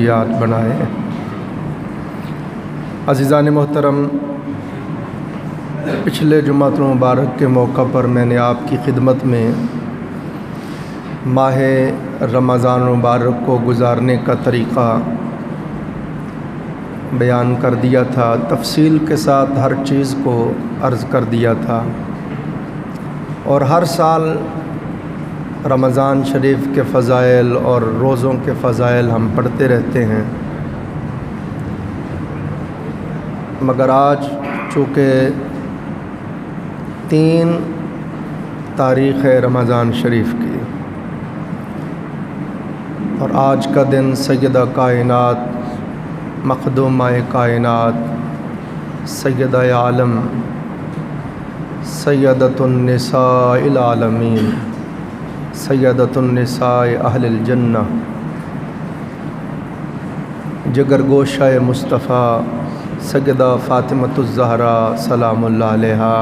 سیئات بنائے۔ عزیزان محترم، پچھلے جمعۃ المبارک کے موقع پر میں نے آپ کی خدمت میں ماہ رمضان المبارک کو گزارنے کا طریقہ بیان کر دیا تھا، تفصیل کے ساتھ ہر چیز کو عرض کر دیا تھا، اور ہر سال رمضان شریف کے فضائل اور روزوں کے فضائل ہم پڑھتے رہتے ہیں، مگر آج چونکہ 3 تاریخ ہے رمضان شریف کی، اور آج کا دن سیدہ کائنات، مخدومہ کائنات، سیدہ عالم، سیدۃ النساء العالمین، سیدۃ النساء اہل الجنہ، جگر گوشہ مصطفیٰ سیدہ فاطمۃ الزہرا سلام اللہ علیہا،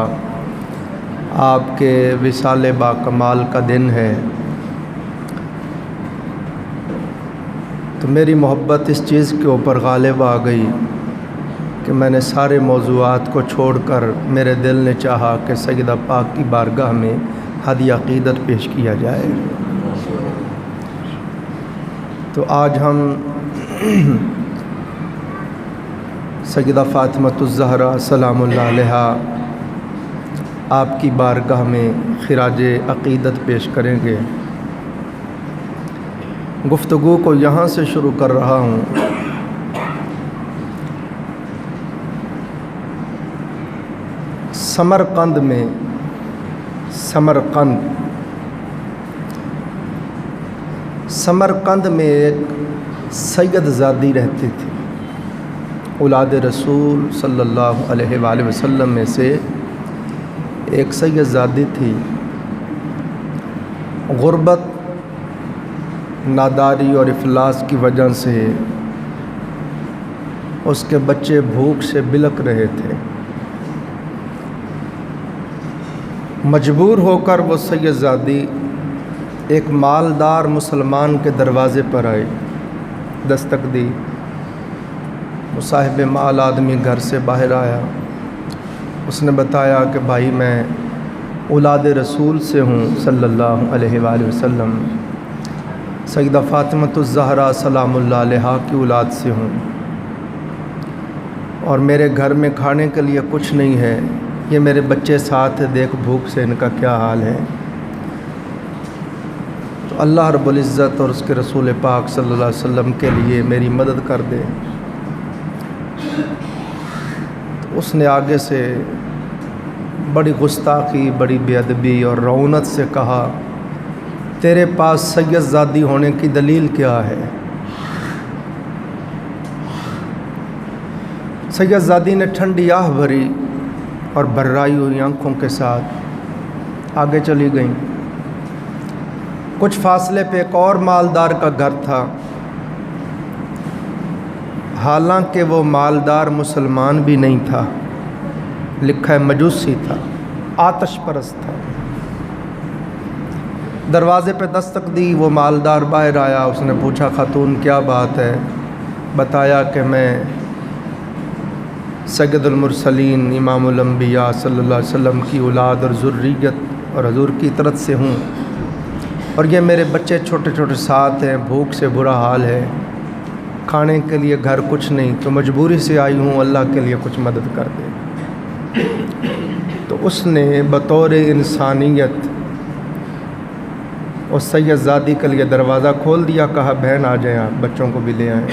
آپ کے وصال با کمال کا دن ہے۔ تو میری محبت اس چیز کے اوپر غالب آ گئی کہ میں نے سارے موضوعات کو چھوڑ کر میرے دل نے چاہا کہ سیدہ پاک کی بارگاہ میں ہدیہ عقیدت پیش کیا جائے۔ تو آج ہم سیدہ فاطمۃ الزہرا سلام اللہ علیہا آپ کی بارگاہ میں خراج عقیدت پیش کریں گے۔ گفتگو کو یہاں سے شروع کر رہا ہوں۔ سمرقند میں ایک سید زادی رہتی تھی، اولاد رسول صلی اللہ علیہ وآلہ وسلم میں سے ایک سید زادی تھی۔ غربت، ناداری اور افلاس کی وجہ سے اس کے بچے بھوک سے بلک رہے تھے۔ مجبور ہو کر وہ سید زادی ایک مالدار مسلمان کے دروازے پر آئی، دستک دی۔ وہ صاحب مال آدمی گھر سے باہر آیا، اس نے بتایا کہ بھائی میں اولاد رسول سے ہوں صلی اللہ علیہ وآلہ وسلم، سیدہ فاطمۃ الزہرا سلام اللہ علیہا کی اولاد سے ہوں، اور میرے گھر میں کھانے کے لیے کچھ نہیں ہے، یہ میرے بچے ساتھ دیکھ بھوک سے ان کا کیا حال ہے، تو اللہ رب العزت اور اس کے رسول پاک صلی اللہ علیہ وسلم کے لیے میری مدد کر دے۔ تو اس نے آگے سے بڑی گستاخی، بڑی بے ادبی اور رعونت سے کہا، تیرے پاس سید زادی ہونے کی دلیل کیا ہے؟ سید زادی نے ٹھنڈی آہ بھری اور بھرائی ہوئی آنکھوں کے ساتھ آگے چلی گئیں۔ کچھ فاصلے پہ ایک اور مالدار کا گھر تھا، حالانکہ وہ مالدار مسلمان بھی نہیں تھا، لکھا ہے مجوسی تھا، آتش پرست تھا۔ دروازے پہ دستک دی، وہ مالدار باہر آیا، اس نے پوچھا خاتون کیا بات ہے؟ بتایا کہ میں سید المرسلین امام الانبیاء صلی اللہ علیہ وسلم کی اولاد اور ذریت اور حضور کی طرف سے ہوں، اور یہ میرے بچے چھوٹے چھوٹے ساتھ ہیں، بھوک سے برا حال ہے، کھانے کے لیے گھر کچھ نہیں، تو مجبوری سے آئی ہوں، اللہ کے لیے کچھ مدد کر دے۔ تو اس نے بطور انسانیت اس سید زادی کے لیے دروازہ کھول دیا، کہا بہن آ جائیں، آپ بچوں کو بھی لے آئیں۔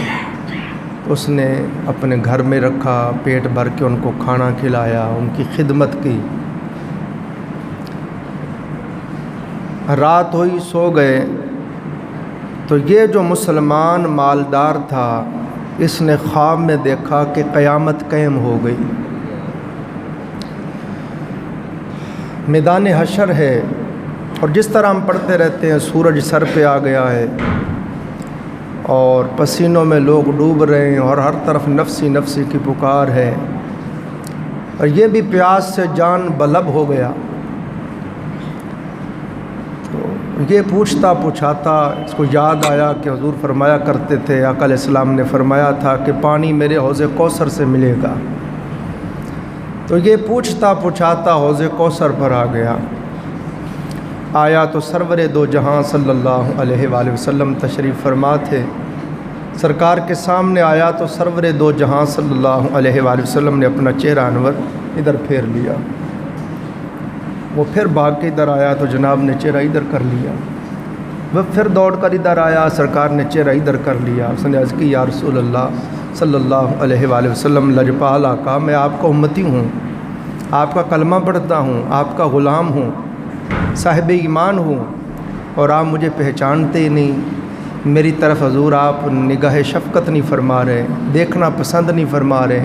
اس نے اپنے گھر میں رکھا، پیٹ بھر کے ان کو کھانا کھلایا، ان کی خدمت کی۔ رات ہوئی، سو گئے، تو یہ جو مسلمان مالدار تھا، اس نے خواب میں دیکھا کہ قیامت قائم ہو گئی، میدان حشر ہے، اور جس طرح ہم پڑھتے رہتے ہیں سورج سر پہ آ گیا ہے، اور پسینوں میں لوگ ڈوب رہے ہیں، اور ہر طرف نفسی نفسی کی پکار ہے، اور یہ بھی پیاس سے جان بلب ہو گیا۔ تو یہ پوچھتا پوچھاتا اس کو یاد آیا کہ حضور فرمایا کرتے تھے، آقا علیہ السلام نے فرمایا تھا کہ پانی میرے حوض کوثر سے ملے گا۔ تو یہ پوچھتا پوچھاتا حوض کوثر پر آ گیا، آیا تو سرور دو جہاں صلی اللہ علیہ وآلہ وسلم تشریف فرما تھے۔ سرکار کے سامنے آیا تو سرور دو جہاں صلی اللہ علیہ وآلہ وسلم نے اپنا چہرہ انور ادھر پھیر لیا۔ وہ پھر بھاگ کے ادھر آیا تو جناب نے چہرہ ادھر کر لیا۔ وہ پھر دوڑ کر ادھر آیا، سرکار نے چہرہ ادھر کر لیا۔ اس نے عرض کی یا رسول اللہ صلی اللہ علیہ وآلہ وسلم، لجپال آقا، میں آپ کا امتی ہوں، آپ کا کلمہ پڑھتا ہوں، آپ کا غلام ہوں، صاحب ایمان ہوں، اور آپ مجھے پہچانتے ہی نہیں۔ میری طرف حضور آپ نگاہ شفقت نہیں فرما رہے، دیکھنا پسند نہیں فرما رہے۔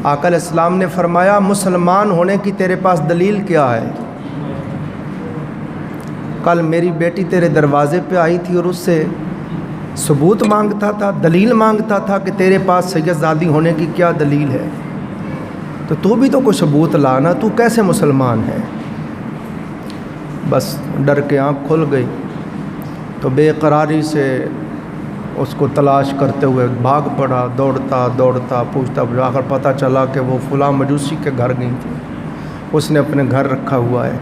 آقا علیہ السلام نے فرمایا مسلمان ہونے کی تیرے پاس دلیل کیا ہے؟ کل میری بیٹی تیرے دروازے پہ آئی تھی اور اس سے ثبوت مانگتا تھا، دلیل مانگتا تھا کہ تیرے پاس سید زادی ہونے کی کیا دلیل ہے، تو بھی تو کوئی ثبوت لانا، تو کیسے مسلمان ہے؟ بس ڈر کے آنکھ کھل گئی تو بے قراری سے اس کو تلاش کرتے ہوئے بھاگ پڑا، دوڑتا دوڑتا پوچھتا، آخر پتہ چلا کہ وہ فلاں مجوسی کے گھر گئی تھی، اس نے اپنے گھر رکھا ہوا ہے۔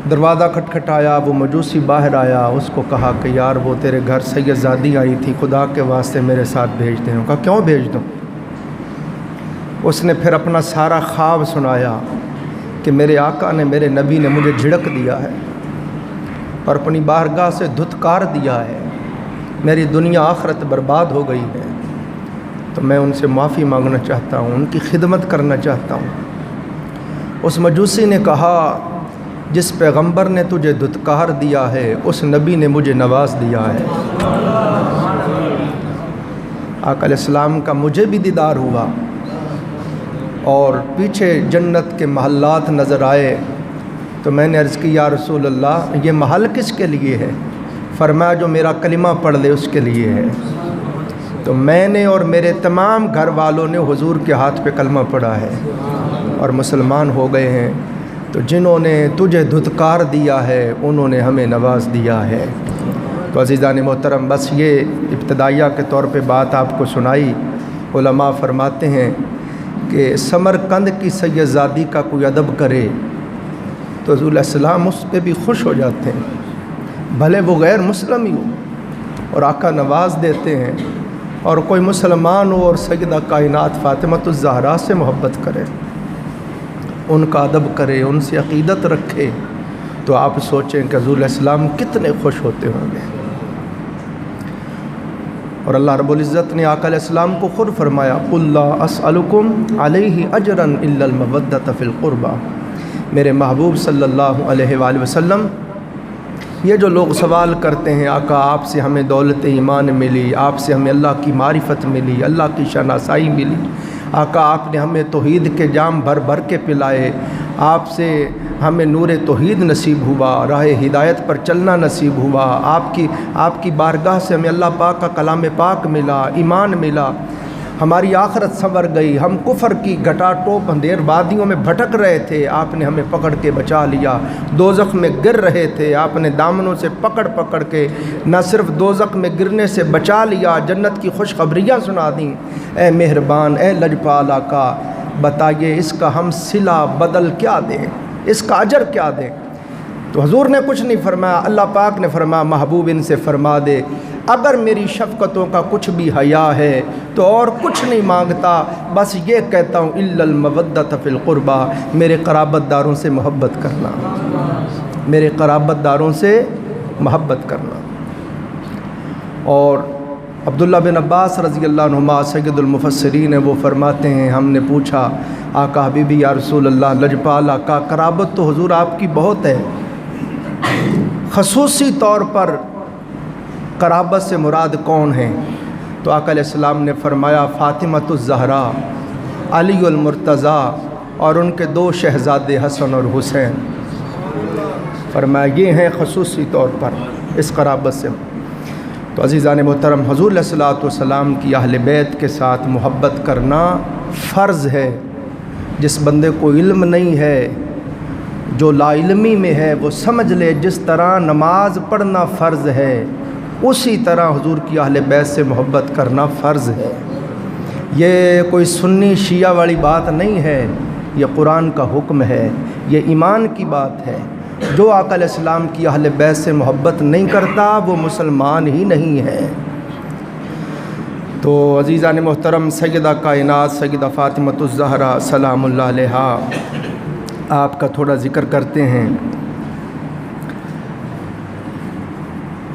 دروازہ کھٹکھٹایا، وہ مجوسی باہر آیا، اس کو کہا کہ یار وہ تیرے گھر سید زادی آئی تھی، خدا کے واسطے میرے ساتھ بھیج دیں۔ کہا کیوں بھیج دوں؟ اس نے پھر اپنا سارا خواب سنایا کہ میرے آقا نے، میرے نبی نے مجھے جھڑک دیا ہے اور اپنی بارگاہ سے دھتکار دیا ہے، میری دنیا آخرت برباد ہو گئی ہے، تو میں ان سے معافی مانگنا چاہتا ہوں، ان کی خدمت کرنا چاہتا ہوں۔ اس مجوسی نے کہا جس پیغمبر نے تجھے دھتکار دیا ہے اس نبی نے مجھے نواز دیا ہے۔ آقا علیہ السلام کا مجھے بھی دیدار ہوا اور پیچھے جنت کے محلات نظر آئے، تو میں نے عرض کی یا رسول اللہ یہ محل کس کے لیے ہے؟ فرمایا جو میرا کلمہ پڑھ لے اس کے لیے ہے۔ تو میں نے اور میرے تمام گھر والوں نے حضور کے ہاتھ پہ کلمہ پڑھا ہے اور مسلمان ہو گئے ہیں۔ تو جنہوں نے تجھے دھتکار دیا ہے انہوں نے ہمیں نواز دیا ہے۔ تو عزیزان محترم، بس یہ ابتدائیہ کے طور پہ بات آپ کو سنائی۔ علماء فرماتے ہیں کہ سمرقند کی سید زادی کا کوئی ادب کرے تو حضور علیہ السلام اس پہ بھی خوش ہو جاتے ہیں، بھلے وہ غیر مسلم ہی ہو، اور آقا نواز دیتے ہیں۔ اور کوئی مسلمان ہو اور سیدہ کائنات فاطمہ الزہرا سے محبت کرے، ان کا ادب کرے، ان سے عقیدت رکھے، تو آپ سوچیں کہ حضور علیہ السلام کتنے خوش ہوتے ہوں گے۔ اور اللہ رب العزت نے آقا علیہ السلام کو خود فرمایا قُلْ لَا أَسْأَلُكُمْ عَلَيْهِ أَجْرًا إِلَّا الْمَوَدَّةَ فِي الْقُرْبَى۔ میرے محبوب صلی اللہ علیہ وآلہ وسلم، یہ جو لوگ سوال کرتے ہیں آقا آپ سے ہمیں دولت ایمان ملی، آپ سے ہمیں اللہ کی معرفت ملی، اللہ کی شناسائی ملی، آقا آپ نے ہمیں توحید کے جام بھر بھر کے پلائے، آپ سے ہمیں نور توحید نصیب ہوا، راہ ہدایت پر چلنا نصیب ہوا، آپ کی بارگاہ سے ہمیں اللہ پاک کا کلام پاک ملا، ایمان ملا، ہماری آخرت سنور گئی، ہم کفر کی گھٹا ٹوپ اندھیر وادیوں میں بھٹک رہے تھے، آپ نے ہمیں پکڑ کے بچا لیا، دوزخ میں گر رہے تھے، آپ نے دامنوں سے پکڑ کے نہ صرف دوزخ میں گرنے سے بچا لیا، جنت کی خوشخبریاں سنا دیں۔ اے مہربان، اے لجپال آقا، بتائیے اس کا ہم صلہ بدل کیا دیں، اس کا اجر کیا دیں؟ تو حضور نے کچھ نہیں فرمایا، اللہ پاک نے فرمایا محبوب ان سے فرما دے اگر میری شفقتوں کا کچھ بھی حیا ہے تو اور کچھ نہیں مانگتا، بس یہ کہتا ہوں الا المودۃ فی القربہ، میرے قرابت داروں سے محبت کرنا، میرے قرابت داروں سے محبت کرنا۔ اور عبداللہ بن عباس رضی اللہ عنہما سید المفسرین ہیں، وہ فرماتے ہیں ہم نے پوچھا آقا حبیبی یا رسول اللہ، لجپال آقا قرابت تو حضور آپ کی بہت ہے، خصوصی طور پر قرابت سے مراد کون ہیں؟ تو آقا علیہ السلام نے فرمایا فاطمہ الزہرا، علی المرتضیٰ اور ان کے 2 شہزادے حسن اور حسین، فرمایا یہ ہیں خصوصی طور پر اس قرابت سے۔ تو عزیزان محترم، حضور علیہ الصلوۃ والسلام کی اہل بیت کے ساتھ محبت کرنا فرض ہے۔ جس بندے کو علم نہیں ہے جو لا علمی میں ہے وہ سمجھ لے جس طرح نماز پڑھنا فرض ہے اسی طرح حضور کی اہل بیت سے محبت کرنا فرض ہے۔ یہ کوئی سنی شیعہ والی بات نہیں ہے، یہ قرآن کا حکم ہے، یہ ایمان کی بات ہے۔ جو آقا علیہ السلام کی اہل بیت سے محبت نہیں کرتا وہ مسلمان ہی نہیں ہے۔ تو عزیزان محترم، سیدہ کائنات سیدہ فاطمۃ الزہرا سلام اللہ علیہا آپ کا تھوڑا ذکر کرتے ہیں۔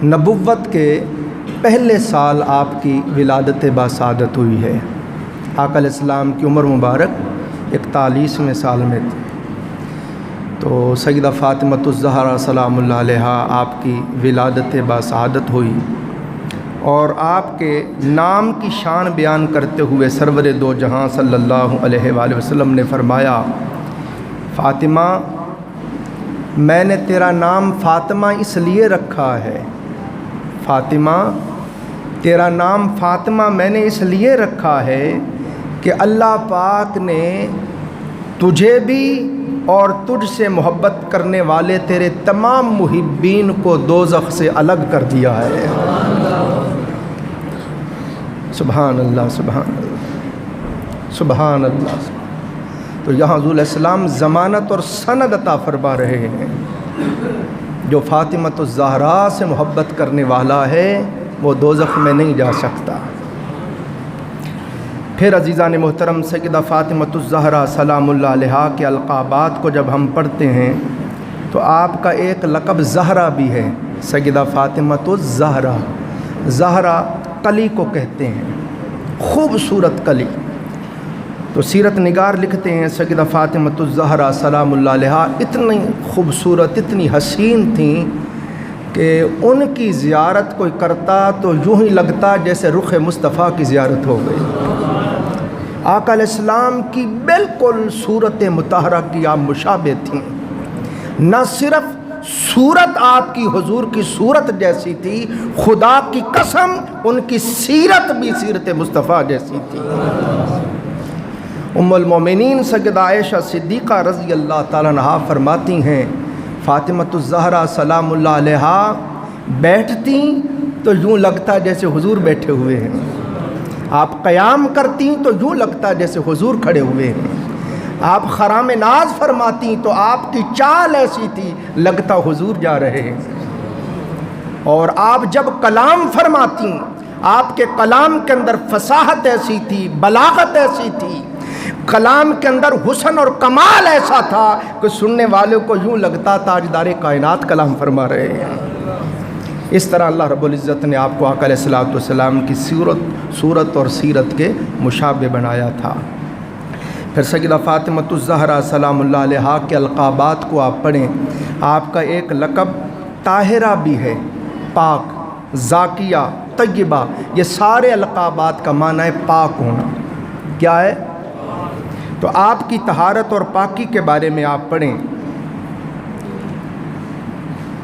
نبوت کے پہلے سال آپ کی ولادت باسعادت ہوئی ہے۔ آقا علیہ السلام کی عمر مبارک 41ویں سال میں تھی، تو سیدہ فاطمۃ الزہرا سلام اللہ علیہا آپ کی ولادت باسعادت ہوئی، اور آپ کے نام کی شان بیان کرتے ہوئے سرور دو جہاں صلی اللہ علیہ وآلہ وسلم نے فرمایا، فاطمہ میں نے تیرا نام فاطمہ اس لیے رکھا ہے، فاطمہ تیرا نام فاطمہ میں نے اس لیے رکھا ہے کہ اللہ پاک نے تجھے بھی اور تجھ سے محبت کرنے والے تیرے تمام محبین کو دوزخ سے الگ کر دیا ہے۔ سبحان اللہ سبحان اللہ سبحان اللہ۔ تو یہاں حضور علیہ السلام ضمانت اور سند عطا فرما رہے ہیں، جو فاطمۃ الزہرا سے محبت کرنے والا ہے وہ دوزخ میں نہیں جا سکتا۔ پھر عزیزان محترم، سیدہ فاطمۃ الزہرا سلام اللہ علیہا کے القابات کو جب ہم پڑھتے ہیں تو آپ کا ایک لقب زہرا بھی ہے، سیدہ فاطمۃ الزہرا۔ زہرا کلی کو کہتے ہیں، خوبصورت کلی۔ تو سیرت نگار لکھتے ہیں سیدہ فاطمۃ الزہرا سلام اللہ علیہا اتنی خوبصورت، اتنی حسین تھیں کہ ان کی زیارت کوئی کرتا تو یوں ہی لگتا جیسے رخ مصطفیٰ کی زیارت ہو گئی۔ آقا علیہ السلام کی بالکل صورت مطہرہ کی آپ مشابہ تھیں، نہ صرف صورت آپ کی حضور کی صورت جیسی تھی، خدا کی قسم ان کی سیرت بھی سیرت مصطفیٰ جیسی تھی۔ ام المومنین سیدہ عائشہ صدیقہ رضی اللہ تعالیٰ عنہا فرماتی ہیں، فاطمۃ الزہرا سلام اللہ علیہا بیٹھتی تو یوں لگتا جیسے حضور بیٹھے ہوئے ہیں، آپ قیام کرتی تو یوں لگتا جیسے حضور کھڑے ہوئے ہیں، آپ خرام ناز فرماتی تو آپ کی چال ایسی تھی لگتا حضور جا رہے ہیں، اور آپ جب کلام فرماتی آپ کے کلام کے اندر فصاحت ایسی تھی، بلاغت ایسی تھی، کلام کے اندر حسن اور کمال ایسا تھا کہ سننے والوں کو یوں لگتا تاجدار کائنات کلام فرما رہے ہیں۔ اس طرح اللہ رب العزت نے آپ کو آقا علیہ الصلوۃ والسلام کی صورت اور سیرت کے مشابہ بنایا تھا۔ پھر سیدہ فاطمۃ الزہرا سلام اللہ علیہا کے القابات کو آپ پڑھیں، آپ کا ایک لقب طاہرہ بھی ہے، پاک، زاکیہ، طیبہ، یہ سارے القابات کا معنی ہے پاک ہونا۔ کیا ہے؟ تو آپ کی طہارت اور پاکی کے بارے میں آپ پڑھیں،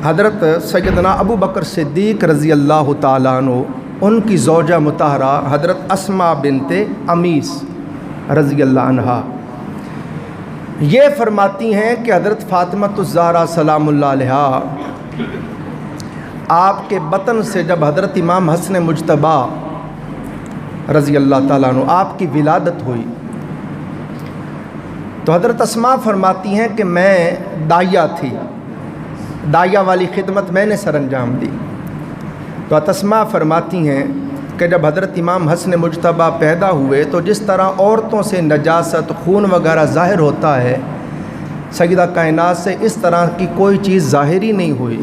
حضرت سیدنا ابو بکر صدیق رضی اللہ تعالیٰ عنہ، ان کی زوجہ مطہرہ حضرت اسماء بنت امیس رضی اللہ عنہا یہ فرماتی ہیں کہ حضرت فاطمۃ الزہرا سلام اللہ علیہا آپ کے بطن سے جب حضرت امام حسن مجتبیٰ رضی اللہ تعالیٰ عنہ آپ کی ولادت ہوئی تو حضرت اسماء فرماتی ہیں کہ میں داعیہ تھی، داعیہ والی خدمت میں نے سر انجام دی۔ تو حضرت اسماء فرماتی ہیں کہ جب حضرت امام حسن مجتبیٰ پیدا ہوئے تو جس طرح عورتوں سے نجاست، خون وغیرہ ظاہر ہوتا ہے، سیدہ کائنات سے اس طرح کی کوئی چیز ظاہر ہی نہیں ہوئی۔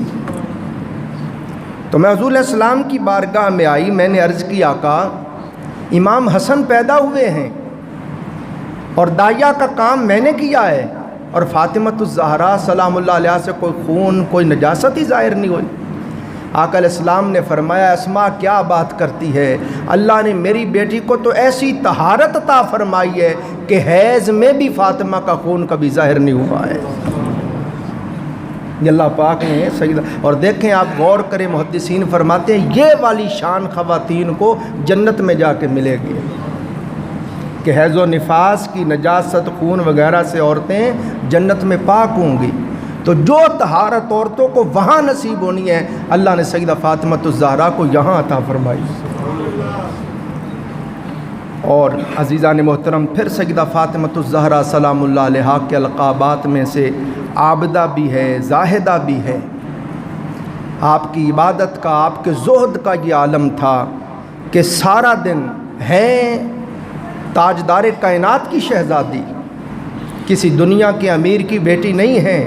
تو میں حضور علیہ السلام کی بارگاہ میں آئی، میں نے عرض کی آقا امام حسن پیدا ہوئے ہیں اور داعیہ کا کام میں نے کیا ہے، اور فاطمۃ الزہرا سلام اللہ علیہ سے کوئی خون، کوئی نجاست ہی ظاہر نہیں ہوئی۔ آقا علیہ السلام نے فرمایا، اسماء کیا بات کرتی ہے، اللہ نے میری بیٹی کو تو ایسی طہارت عطا فرمائی ہے کہ حیض میں بھی فاطمہ کا خون کبھی ظاہر نہیں ہوا ہے۔ یہ اللہ پاک نے سیدہ، اور دیکھیں آپ غور کریں، محدثین فرماتے ہیں یہ والی شان خواتین کو جنت میں جا کے ملے گی کہ حیض و نفاس کی نجاست، خون وغیرہ سے عورتیں جنت میں پاک ہوں گی۔ تو جو طہارت عورتوں کو وہاں نصیب ہونی ہے اللہ نے سیدہ فاطمۃ الزہرا کو یہاں عطا فرمائی۔ اور عزیزان محترم پھر سیدہ فاطمۃ الزہرا سلام اللہ علیہا کے القابات میں سے عابدہ بھی ہے، زاہدہ بھی ہے۔ آپ کی عبادت کا، آپ کے زہد کا یہ عالم تھا کہ سارا دن ہے تاجدار کائنات کی شہزادی، کسی دنیا کے امیر کی بیٹی نہیں ہے،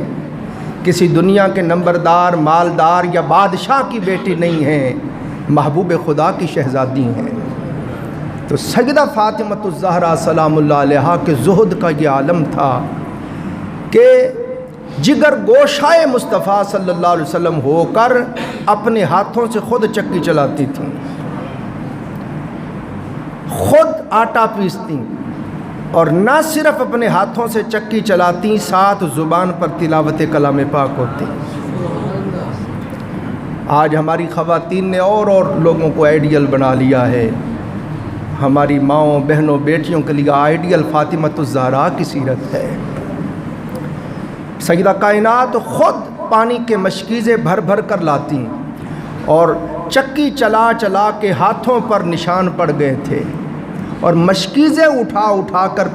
کسی دنیا کے نمبردار، مالدار یا بادشاہ کی بیٹی نہیں ہے، محبوب خدا کی شہزادی ہیں۔ تو سیدہ فاطمۃ الزہرا سلام اللہ علیہا کے زہد کا یہ عالم تھا کہ جگر گوشائے مصطفیٰ صلی اللہ علیہ وسلم ہو کر اپنے ہاتھوں سے خود چکی چلاتی تھیں، خود آٹا پیستی، اور نہ صرف اپنے ہاتھوں سے چکی چلاتی، ساتھ زبان پر تلاوت کلام پاک ہوتی۔ آج ہماری خواتین نے اور لوگوں کو آئیڈیل بنا لیا ہے۔ ہماری ماؤں، بہنوں، بیٹیوں کے لیے آئیڈیل فاطمۃ الزہرا کی سیرت ہے۔ سیدہ کائنات خود پانی کے مشکیزیں بھر بھر کر لاتی اور چکی چلا چلا کے ہاتھوں پر نشان پڑ گئے تھے، اور مشکیزیں اٹھا اٹھا کر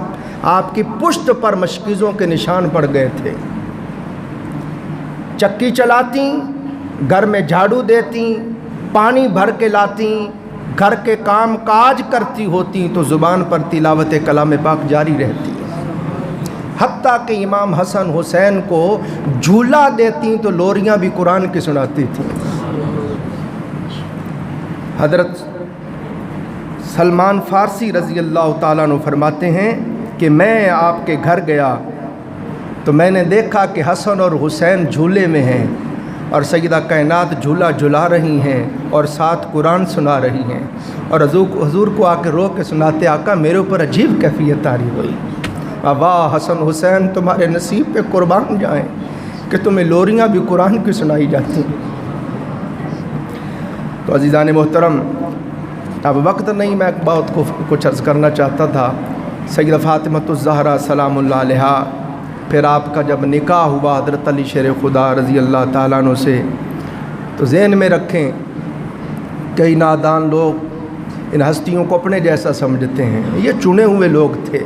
آپ کی پشت پر مشکیزوں کے نشان پڑ گئے تھے۔ چکی چلاتی، گھر میں جھاڑو دیتی، پانی بھر کے لاتی، گھر کے کام کاج کرتی ہوتی تو زبان پر تلاوت کلام پاک جاری رہتی، حتیٰ کہ امام حسن حسین کو جھولا دیتی تو لوریاں بھی قرآن کی سناتی تھیں۔ حضرت سلمان فارسی رضی اللہ تعالیٰ عنہ فرماتے ہیں کہ میں آپ کے گھر گیا تو میں نے دیکھا کہ حسن اور حسین جھولے میں ہیں اور سیدہ کائنات جھولا جھلا رہی ہیں اور ساتھ قرآن سنا رہی ہیں، اور حضور کو آ کے رو کے سناتے، آقا میرے اوپر عجیب کیفیت طاری ہوئی، واہ حسن حسین تمہارے نصیب پہ قربان جائیں کہ تمہیں لوریاں بھی قرآن کی سنائی جاتی۔ تو عزیزان محترم، اب وقت نہیں، میں بہت کچھ عرض کرنا چاہتا تھا۔ سیدہ فاطمۃ الزہرا سلام اللہ علیہا، پھر آپ کا جب نکاح ہوا حضرت علی شیر خدا رضی اللہ تعالیٰ عنہ سے، تو ذہن میں رکھیں کئی نادان لوگ ان ہستیوں کو اپنے جیسا سمجھتے ہیں، یہ چنے ہوئے لوگ تھے،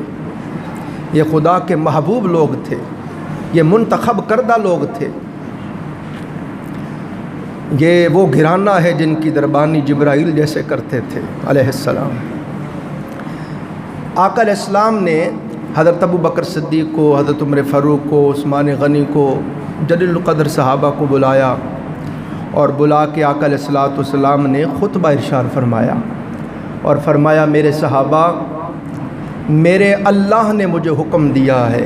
یہ خدا کے محبوب لوگ تھے، یہ منتخب کردہ لوگ تھے، یہ وہ گھرانہ ہے جن کی دربانی جبرائیل جیسے کرتے تھے علیہ السلام۔ آقا علیہ السلام نے حضرت ابو بکر صدیق کو، حضرت عمر فاروق کو، عثمان غنی کو، جلیل القدر صحابہ کو بلایا، اور بلا کے آقا علیہ السلام نے خطبہ ارشاد فرمایا اور فرمایا، میرے صحابہ، میرے اللہ نے مجھے حکم دیا ہے،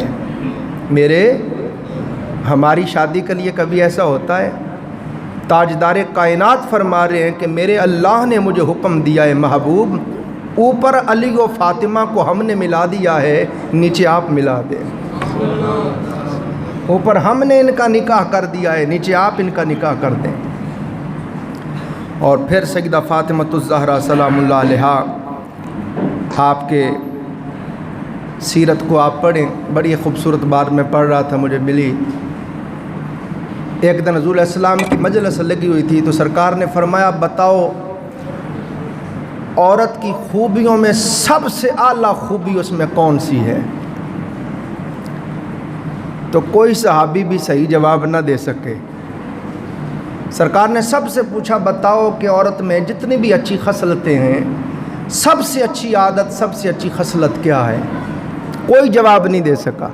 ہماری شادی کے لیے کبھی ایسا ہوتا ہے؟ تاجدار کائنات فرما رہے ہیں کہ میرے اللہ نے مجھے حکم دیا ہے محبوب، اوپر علی و فاطمہ کو ہم نے ملا دیا ہے، نیچے آپ ملا دیں۔ اوپر ہم نے ان کا نکاح کر دیا ہے، نیچے آپ ان کا نکاح کر دیں۔ اور پھر سیدہ فاطمۃ الزہرا سلام اللہ علیہا، آپ کے سیرت کو آپ پڑھیں، بڑی خوبصورت بات میں پڑھ رہا تھا، مجھے ملی۔ ایک دن حضور علیہ السلام کی مجلس لگی ہوئی تھی تو سرکار نے فرمایا، بتاؤ عورت کی خوبیوں میں سب سے اعلیٰ خوبی اس میں کون سی ہے؟ تو کوئی صحابی بھی صحیح جواب نہ دے سکے۔ سرکار نے سب سے پوچھا، بتاؤ کہ عورت میں جتنی بھی اچھی خصلتیں ہیں، سب سے اچھی عادت، سب سے اچھی خصلت کیا ہے؟ کوئی جواب نہیں دے سکا۔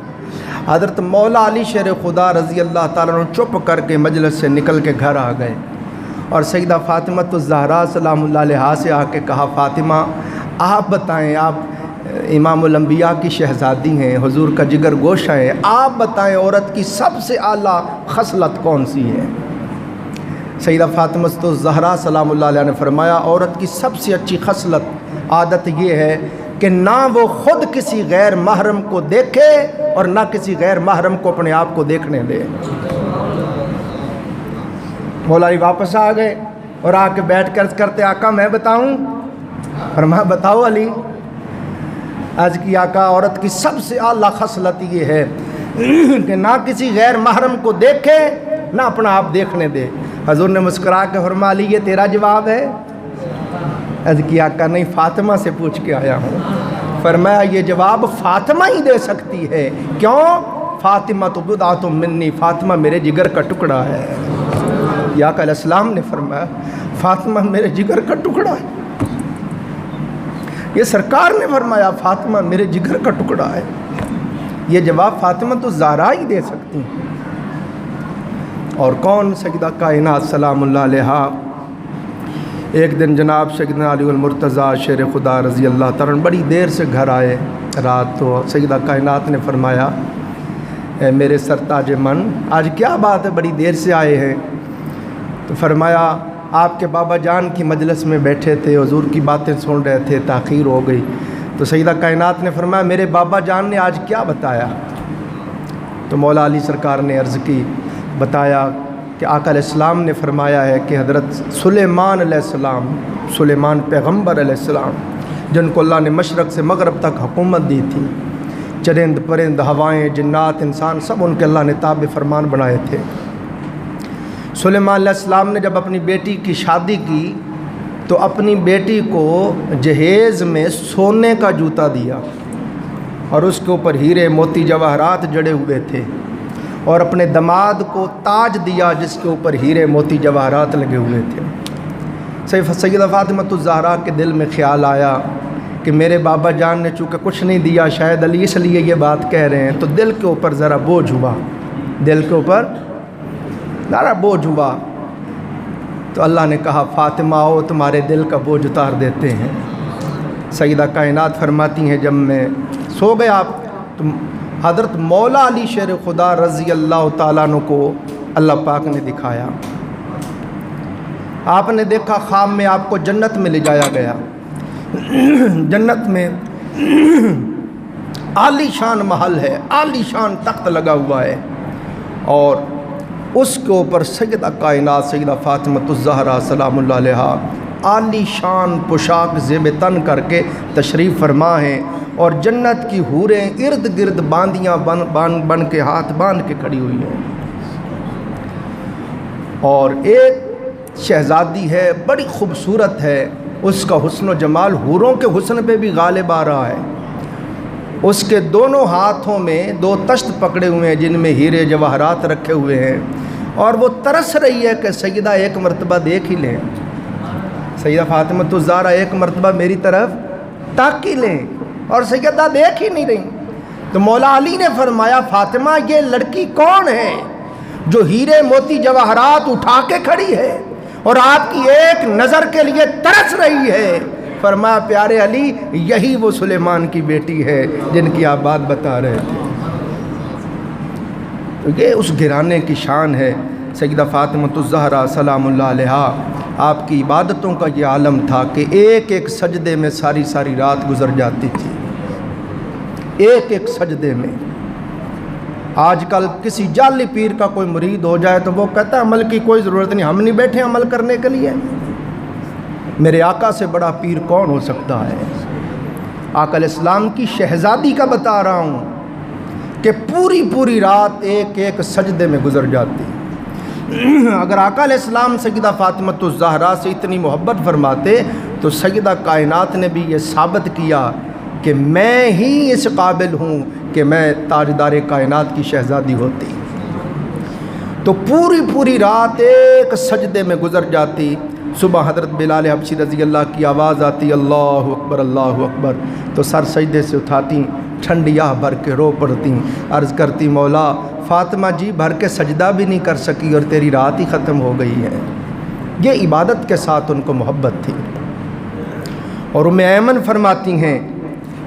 حضرت مولا علی شیر خدا رضی اللہ تعالیٰ عنہ چپ کر کے مجلس سے نکل کے گھر آ گئے، اور سیدہ فاطمۃ الزہرا سلام اللہ علیہا سے آ کے کہا، فاطمہ آپ بتائیں، آپ امام الانبیاء کی شہزادی ہیں، حضور کا جگر گوشہ ہے، آپ بتائیں عورت کی سب سے اعلیٰ خصلت کون سی ہے؟ سیدہ فاطمۃ الزہرا سلام اللہ علیہ نے فرمایا، عورت کی سب سے اچھی خصلت عادت یہ ہے کہ نہ وہ خود کسی غیر محرم کو دیکھے اور نہ کسی غیر محرم کو اپنے آپ کو دیکھنے دے۔ مولا علی واپس آ گئے اور آ کے بیٹھ کر کرتے، آقا میں بتاؤں؟ فرمایا، بتاؤ علی۔ عرض کی، آقا عورت کی سب سے اعلیٰ خصلت یہ ہے کہ نہ کسی غیر محرم کو دیکھے نہ اپنا آپ دیکھنے دے۔ حضور نے مسکرا کے فرما لی یہ تیرا جواب ہے؟ عرض کیا آقا نہیں، فاطمہ سے پوچھ کے آیا ہوں۔ فرمایا یہ جواب فاطمہ ہی دے سکتی ہے۔ کیوں؟ فاطمہ تو بضعۃ منی، فاطمہ میرے جگر کا ٹکڑا ہے۔ یا آقا علیہ السلام نے فرمایا فاطمہ میرے جگر کا ٹکڑا ہے۔ یہ سرکار نے فرمایا فاطمہ میرے جگر کا ٹکڑا ہے۔ یہ جواب فاطمہ تو زہرا ہی دے سکتی ہیں۔ اور کون؟ سیدہ کائنات سلام اللہ علیہا۔ ایک دن جناب سیدنا علی المرتضیٰ شیر خدا رضی اللہ تعالیٰ عنہ بڑی دیر سے گھر آئے رات، تو سیدہ کائنات نے فرمایا اے میرے سرتاج من، آج کیا بات ہے بڑی دیر سے آئے ہیں؟ تو فرمایا آپ کے بابا جان کی مجلس میں بیٹھے تھے، حضور کی باتیں سن رہے تھے، تاخیر ہو گئی۔ تو سیدہ کائنات نے فرمایا میرے بابا جان نے آج کیا بتایا؟ تو مولا علی سرکار نے عرض کی، بتایا کہ آقا علیہ السلام نے فرمایا ہے کہ حضرت سلیمان علیہ السلام، سلیمان پیغمبر علیہ السلام جن کو اللہ نے مشرق سے مغرب تک حکومت دی تھی، چرند پرند ہوائیں جنات انسان سب ان کے اللہ نے تابع فرمان بنائے تھے۔ سلیمان علیہ السلام نے جب اپنی بیٹی کی شادی کی تو اپنی بیٹی کو جہیز میں سونے کا جوتا دیا اور اس کے اوپر ہیرے موتی جواہرات جڑے ہوئے تھے، اور اپنے دماد کو تاج دیا جس کے اوپر ہیرے موتی جواہرات لگے ہوئے تھے۔ سیدہ فاطمہ الزہرا کے دل میں خیال آیا کہ میرے بابا جان نے چونکہ کچھ نہیں دیا، شاید علی اس لیے یہ بات کہہ رہے ہیں، تو دل کے اوپر ذرا بوجھ ہوا، دل کے اوپر ذرا بوجھ ہوا۔ تو اللہ نے کہا فاطمہ آؤ تمہارے دل کا بوجھ اتار دیتے ہیں۔ سیدہ کائنات فرماتی ہیں جب میں سو گیا تو حضرت مولا علی شیر خدا رضی اللہ تعالیٰ عنہ کو اللہ پاک نے دکھایا۔ آپ نے دیکھا خواب میں آپ کو جنت میں لے جایا گیا۔ جنت میں عالی شان محل ہے، عالی شان تخت لگا ہوا ہے، اور اس کے اوپر سیدہ کائنات سیدہ فاطمہ الزہرا سلام اللہ علیہا عالی شان پوشاک زیب تن کر کے تشریف فرما ہیں، اور جنت کی حوریں ارد گرد باندیاں بن کے ہاتھ باندھ کے کھڑی ہوئی ہیں، اور ایک شہزادی ہے بڑی خوبصورت ہے، اس کا حسن و جمال حوروں کے حسن پہ بھی غالب آ رہا ہے۔ اس کے دونوں ہاتھوں میں 2 تشت پکڑے ہوئے ہیں جن میں ہیرے جواہرات رکھے ہوئے ہیں، اور وہ ترس رہی ہے کہ سیدہ ایک مرتبہ دیکھ ہی لیں، سیدہ فاطمہ الزہرا ایک مرتبہ میری طرف تاک ہی لیں، اور سیدہ دیکھ ہی نہیں رہی۔ تو مولا علی نے فرمایا فاطمہ یہ لڑکی کون ہے جو ہیرے موتی جواہرات اٹھا کے کھڑی ہے اور آپ کی ایک نظر کے لیے ترس رہی ہے؟ فرمایا پیارے علی یہی وہ سلیمان کی بیٹی ہے جن کی آپ بات بتا رہے تھے۔ تو یہ اس گھرانے کی شان ہے۔ سیدہ فاطمہ الزہرا سلام اللہ علیہا، آپ کی عبادتوں کا یہ عالم تھا کہ ایک ایک سجدے میں ساری ساری رات گزر جاتی تھی، ایک ایک سجدے میں۔ آج کل کسی جعلی پیر کا کوئی مرید ہو جائے تو وہ کہتا ہے عمل کی کوئی ضرورت نہیں، ہم نہیں بیٹھے عمل کرنے کے لیے۔ میرے آقا سے بڑا پیر کون ہو سکتا ہے؟ آقا علیہ السلام کی شہزادی کا بتا رہا ہوں کہ پوری پوری رات ایک ایک سجدے میں گزر جاتی۔ اگر آقا علیہ السلام سیدہ فاطمہ الزہرا سے اتنی محبت فرماتے تو سیدہ کائنات نے بھی یہ ثابت کیا کہ میں ہی اس قابل ہوں کہ میں تاجدار کائنات کی شہزادی ہوتی۔ تو پوری پوری رات ایک سجدے میں گزر جاتی۔ صبح حضرت بلال حبشی رضی اللہ کی آواز آتی اللہ اکبر اللہ اکبر، تو سر سجدے سے اٹھاتی، ٹھنڈی آہ بھر کے رو پڑتی، عرض کرتی مولا فاطمہ جی بھر کے سجدہ بھی نہیں کر سکی اور تیری رات ہی ختم ہو گئی ہے۔ یہ عبادت کے ساتھ ان کو محبت تھی۔ اور ام ایمن فرماتی ہیں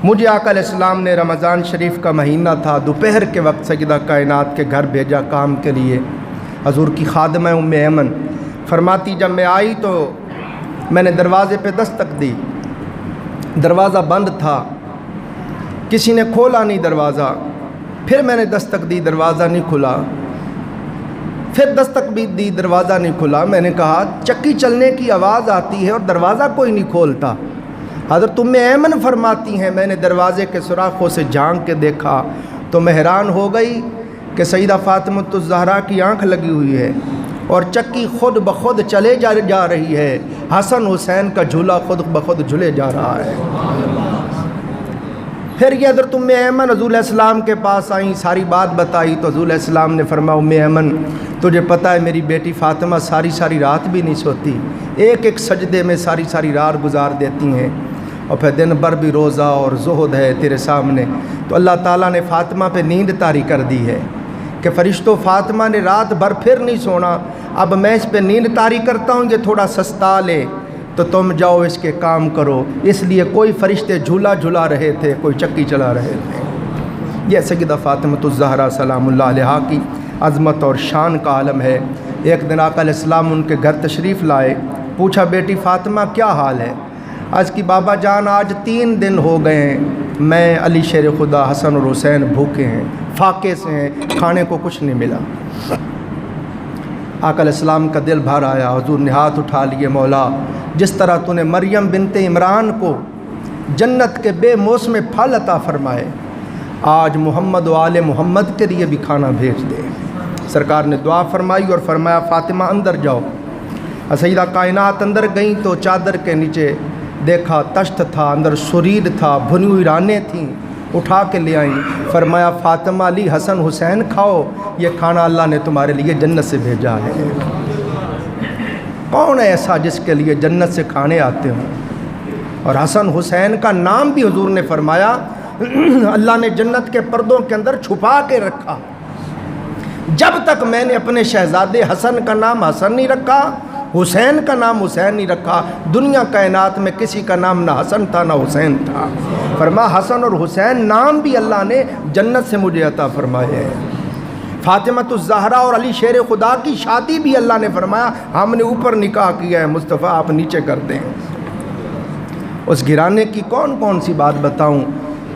مجھے آقا علیہ السلام نے رمضان شریف کا مہینہ تھا، دوپہر کے وقت سیدہ کائنات کے گھر بھیجا کام کے لیے، حضور کی خادمہ ام ایمن فرماتی جب میں آئی تو میں نے دروازے پہ دستک دی، دروازہ بند تھا، کسی نے کھولا نہیں دروازہ، پھر میں نے دستک دی دروازہ نہیں کھلا، پھر دستک بھی دی دروازہ نہیں کھلا۔ میں نے کہا چکی چلنے کی آواز آتی ہے اور دروازہ کوئی نہیں کھولتا۔ حضرت ام ایمن فرماتی ہیں میں نے دروازے کے سوراخوں سے جھانک کے دیکھا تو میں حیران ہو گئی کہ سیدہ فاطمۃ الزہرا کی آنکھ لگی ہوئی ہے اور چکی خود بخود چلے جا رہی ہے، حسن حسین کا جھولا خود بخود جھلے جا رہا ہے۔ پھر یہ حضرت ام ایمن حضور علیہ السلام کے پاس آئیں، ساری بات بتائی تو حضور علیہ السلام نے فرمایا ام ایمن تجھے پتہ ہے میری بیٹی فاطمہ ساری رات بھی نہیں سوتی، ایک سجدے میں ساری رات گزار دیتی ہیں، اور پھر دن بھر بھی روزہ اور زہد ہے تیرے سامنے۔ تو اللہ تعالیٰ نے فاطمہ پہ نیند طاری کر دی ہے کہ فرشتوں فاطمہ نے رات بھر پھر نہیں سونا، اب میں اس پہ نیند طاری کرتا ہوں، یہ تھوڑا سستا لے تو تم جاؤ اس کے کام کرو۔ اس لیے کوئی فرشتے جھولا جھلا رہے تھے، کوئی چکی چلا رہے تھے۔ یہ سیدہ فاطمۃ الزہرا سلام اللہ علیہا کی عظمت اور شان کا عالم ہے۔ ایک دن آقا علیہ السلام ان کے گھر تشریف لائے، پوچھا بیٹی فاطمہ کیا حال ہے؟ آج کی بابا جان آج 3 دن ہو گئے ہیں، میں علی شیر خدا حسن اور حسین بھوکے ہیں، فاقے سے ہیں، کھانے کو کچھ نہیں ملا۔ آقا علیہ السلام کا دل بھر آیا، حضور نے ہاتھ اٹھا لیے، مولا جس طرح تو نے مریم بنت عمران کو جنت کے بے موسم پھل عطا فرمائے، آج محمد و آل محمد کے لیے بھی کھانا بھیج دے۔ سرکار نے دعا فرمائی اور فرمایا فاطمہ اندر جاؤ۔ سیدہ کائنات اندر گئیں تو چادر کے نیچے دیکھا تشت تھا، اندر سرید تھا، بھنی ہوئی رانیں تھیں، اٹھا کے لے آئیں، فرمایا فاطمہ علی حسن حسین کھاؤ، یہ کھانا اللہ نے تمہارے لیے جنت سے بھیجا ہے۔ کون ہے ایسا جس کے لیے جنت سے کھانے آتے ہوں؟ اور حسن حسین کا نام بھی حضور نے فرمایا اللہ نے جنت کے پردوں کے اندر چھپا کے رکھا، جب تک میں نے اپنے شہزادے حسن کا نام حسن نہیں رکھا، حسین کا نام حسین نہیں رکھا، دنیا کائنات میں کسی کا نام نہ حسن تھا نہ حسین تھا۔ فرمایا حسن اور حسین نام بھی اللہ نے جنت سے مجھے عطا فرمائے ہیں۔ فاطمۃ الزہرا اور علی شیر خدا کی شادی بھی اللہ نے فرمایا ہم نے اوپر نکاح کیا ہے، مصطفیٰ آپ نیچے کر دیں۔ اس گھرانے کی کون سی بات بتاؤں؟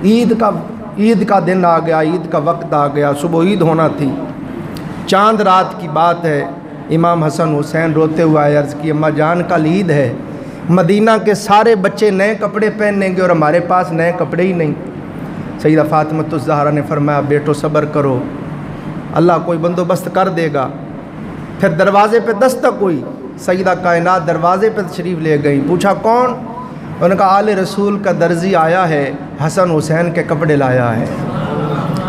عید کا دن آ گیا، عید کا وقت آ گیا، صبح عید ہونا تھی، چاند رات کی بات ہے، امام حسن حسین روتے ہوئے آئے، عرض کی اماں جان کل عید ہے، مدینہ کے سارے بچے نئے کپڑے پہنیں گے اور ہمارے پاس نئے کپڑے ہی نہیں۔ سیدہ فاطمۃ الزہرا نے فرمایا بیٹو صبر کرو، اللہ کوئی بندوبست کر دے گا۔ پھر دروازے پہ دستک ہوئی، سیدہ کائنات دروازے پہ تشریف لے گئی، پوچھا کون؟ انہوں نے کہا آل رسول کا درزی آیا ہے، حسن حسین کے کپڑے لایا ہے۔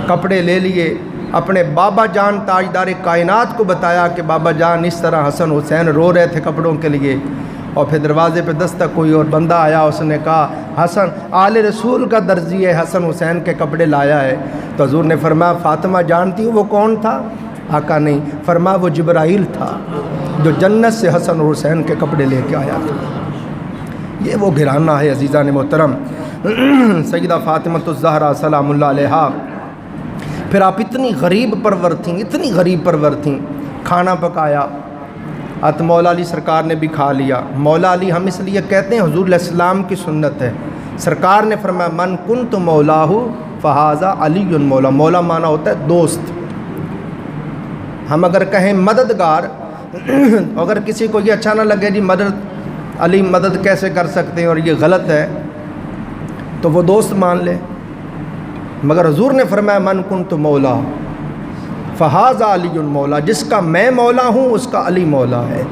کپڑے لے لیے، اپنے بابا جان تاجدار کائنات کو بتایا کہ بابا جان اس طرح حسن حسین رو رہے تھے کپڑوں کے لیے، اور پھر دروازے پہ دستک ہوئی اور بندہ آیا، اس نے کہا حسن آل رسول کا درزی ہے، حسن حسین کے کپڑے لایا ہے۔ تو حضور نے فرمایا فاطمہ جانتی ہو وہ کون تھا؟ آقا نہیں، فرمایا وہ جبرائیل تھا جو جنت سے حسن اور حسین کے کپڑے لے کے آیا تھا۔ یہ وہ گھرانہ ہے عزیزان محترم، سیدہ فاطمۃ الزہرا سلام اللہ علیہا۔ پھر آپ اتنی غریب پرور تھیں، کھانا پکایا، مولا علی سرکار نے بھی کھا لیا۔ مولا علی ہم اس لیے کہتے ہیں حضور علیہ السلام کی سنت ہے، سرکار نے فرمایا من کنت مولاہ فہذا علی مولا، مولا مانا ہوتا ہے دوست۔ ہم اگر کہیں مددگار، اگر کسی کو یہ اچھا نہ لگے جی علی مدد کیسے کر سکتے ہیں اور یہ غلط ہے تو وہ دوست مان لے، مگر حضور نے فرمایا من کنت مولا فہذا علی مولا، جس کا میں مولا ہوں اس کا علی مولا ہے۔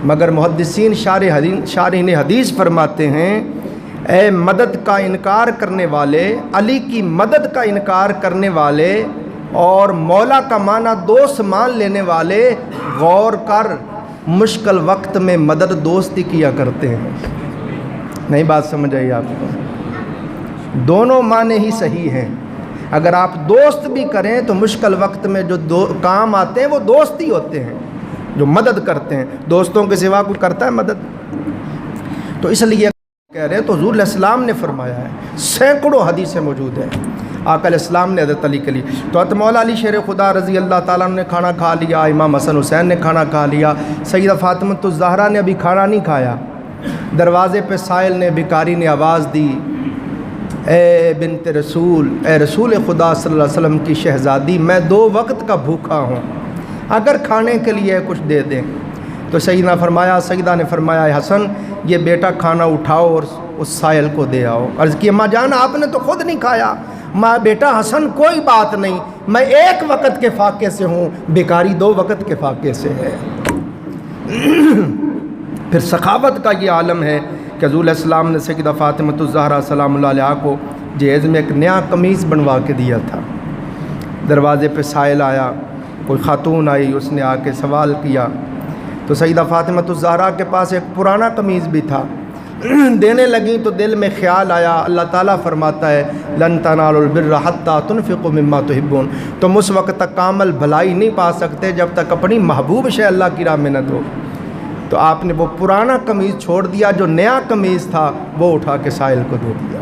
مگر محدثین شارحین حدیث فرماتے ہیں اے مدد کا انکار کرنے والے، علی کی مدد کا انکار کرنے والے اور مولا کا معنی دوست مان لینے والے، غور کر مشکل وقت میں مدد دوستی کیا کرتے ہیں۔ نہیں بات سمجھ آئی آپ کو؟ دونوں معنی ہی صحیح ہیں، اگر آپ دوست بھی کریں تو مشکل وقت میں جو کام آتے ہیں وہ دوست ہی ہوتے ہیں جو مدد کرتے ہیں، دوستوں کے سوا کوئی کرتا ہے مدد؟ تو اس لیے کہہ رہے ہیں تو حضور علیہ السلام نے فرمایا ہے، سینکڑوں حدیثیں موجود ہیں، آقا علیہ السلام نے حضرت علی کے لیے۔ تو حضرت مولا علی شیر خدا رضی اللہ تعالیٰ نے کھانا کھا لیا، امام حسن حسین نے کھانا کھا لیا، سیدہ فاطمۃ الزہرا نے ابھی کھانا نہیں کھایا۔ دروازے پہ سائل نے، بھکاری نے آواز دی، اے بنت رسول، اے رسول خدا صلی اللہ علیہ وسلم کی شہزادی، میں 2 وقت کا بھوکا ہوں، اگر کھانے کے لیے کچھ دے دیں۔ تو سیدہ نے فرمایا اے حسن یہ بیٹا کھانا اٹھاؤ اور اس سائل کو دے آؤ۔ عرض کی اماں جان آپ نے تو خود نہیں کھایا۔ ماں بیٹا حسن کوئی بات نہیں، میں ایک وقت کے فاقے سے ہوں، بیکاری 2 وقت کے فاقے سے ہے۔ پھر سخاوت کا یہ عالم ہے کہ حضور علیہ السلام نے سیدہ فاطمۃ الزہرا سلام اللہ علیہا کو جہیز میں ایک نیا قمیص بنوا کے دیا تھا۔ دروازے پہ سائل آیا، کوئی خاتون آئی، اس نے آ کے سوال کیا تو سیدہ فاطمۃ الزہرا کے پاس ایک پرانا قمیص بھی تھا، دینے لگیں تو دل میں خیال آیا، اللہ تعالیٰ فرماتا ہے لن تنالوا البر حتی تنفقوا مما تحبون، تم اس وقت تک کامل بھلائی نہیں پا سکتے جب تک اپنی محبوب شے اللہ کی راہ میں نہ دو۔ تو آپ نے وہ پرانا قمیص چھوڑ دیا، جو نیا قمیص تھا وہ اٹھا کے سائل کو دے دیا۔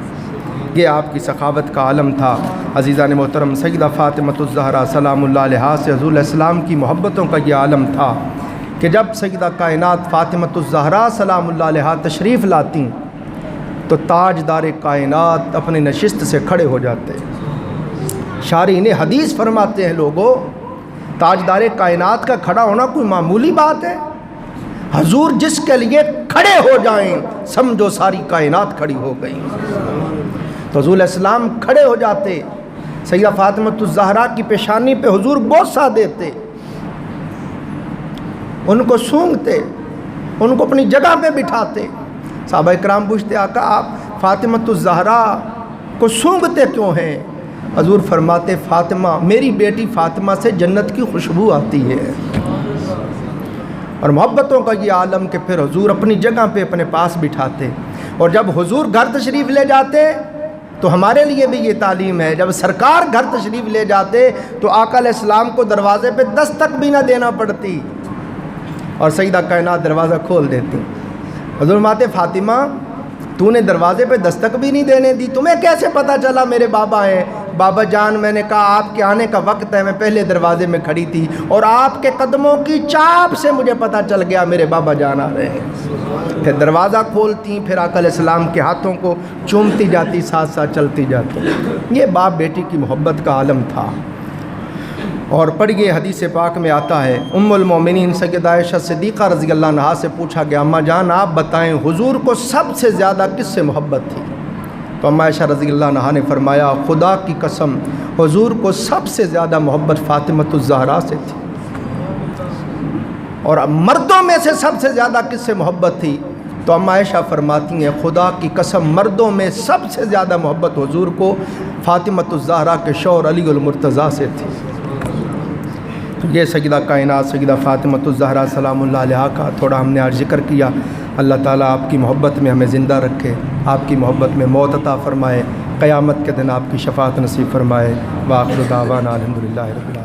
یہ آپ کی سخاوت کا عالم تھا۔ عزیزان محترم، سیدہ فاطمۃ الزہرا سلام اللہ علیہا سے حضور علیہ السلام کی محبتوں کا یہ عالم تھا کہ جب سیدہ کائنات فاطمۃ الزہرا سلام اللہ علیہا تشریف لاتی تو تاجدار کائنات اپنی نشست سے کھڑے ہو جاتے۔ شارحین حدیث فرماتے ہیں لوگوں، تاجدار کائنات کا کھڑا ہونا کوئی معمولی بات ہے؟ حضور جس کے لیے کھڑے ہو جائیں سمجھو ساری کائنات کھڑی ہو گئی۔ تو حضور علیہ السلام کھڑے ہو جاتے، سیدہ فاطمۃ الزہرا کی پیشانی پہ حضور بوسہ دیتے، ان کو سونگتے، ان کو اپنی جگہ پہ بٹھاتے۔ صحابہ کرام پوچھتے آقا آپ فاطمۃ الزہرا کو سونگتے کیوں ہیں؟ حضور فرماتے فاطمہ، میری بیٹی فاطمہ سے جنت کی خوشبو آتی ہے۔ اور محبتوں کا یہ عالم کہ پھر حضور اپنی جگہ پہ اپنے پاس بٹھاتے، اور جب حضور گھر تشریف لے جاتے تو ہمارے لیے بھی یہ تعلیم ہے، جب سرکار گھر تشریف لے جاتے تو آقا علیہ السلام کو دروازے پہ دستک بھی نہ دینا پڑتی اور سیدہ کائنات دروازہ کھول دیتی۔ حضور فرماتے فاطمہ تو نے دروازے پہ دستک بھی نہیں دینے دی، تمہیں کیسے پتہ چلا میرے بابا ہیں؟ بابا جان میں نے کہا آپ کے آنے کا وقت ہے، میں پہلے دروازے میں کھڑی تھی اور آپ کے قدموں کی چاپ سے مجھے پتہ چل گیا میرے بابا جان آ رہے ہیں۔ پھر دروازہ کھولتی، پھر آقا علیہ السلام کے ہاتھوں کو چومتی جاتی، ساتھ ساتھ چلتی جاتی۔ یہ باپ بیٹی کی محبت کا عالم تھا۔ اور پڑھیے حدیث پاک میں آتا ہے، ام المومنین سیدہ عائشہ صدیقہ رضی اللہ عنہا سے پوچھا گیا اماں جان آپ بتائیں حضور کو سب سے زیادہ کس سے محبت تھی؟ تو اماں عائشہ رضی اللہ عنہا نے فرمایا خدا کی قسم حضور کو سب سے زیادہ محبت فاطمۃ الزہرا سے تھی۔ اور مردوں میں سے سب سے زیادہ کس سے محبت تھی؟ تو اماں عائشہ فرماتی ہیں خدا کی قسم مردوں میں سب سے زیادہ محبت حضور کو فاطمۃ الزہرا کے شوہر علی المرتضیٰ سے تھی۔ یہ سیدہ کائنات سیدہ فاطمۃ الزہرا سلام اللہ علیہا کا تھوڑا ہم نے آج ذکر کیا۔ اللہ تعالیٰ آپ کی محبت میں ہمیں زندہ رکھے، آپ کی محبت میں موت عطا فرمائے، قیامت کے دن آپ کی شفاعت نصیب فرمائے۔ وآخر دعوانا الحمدللہ رب العالمین۔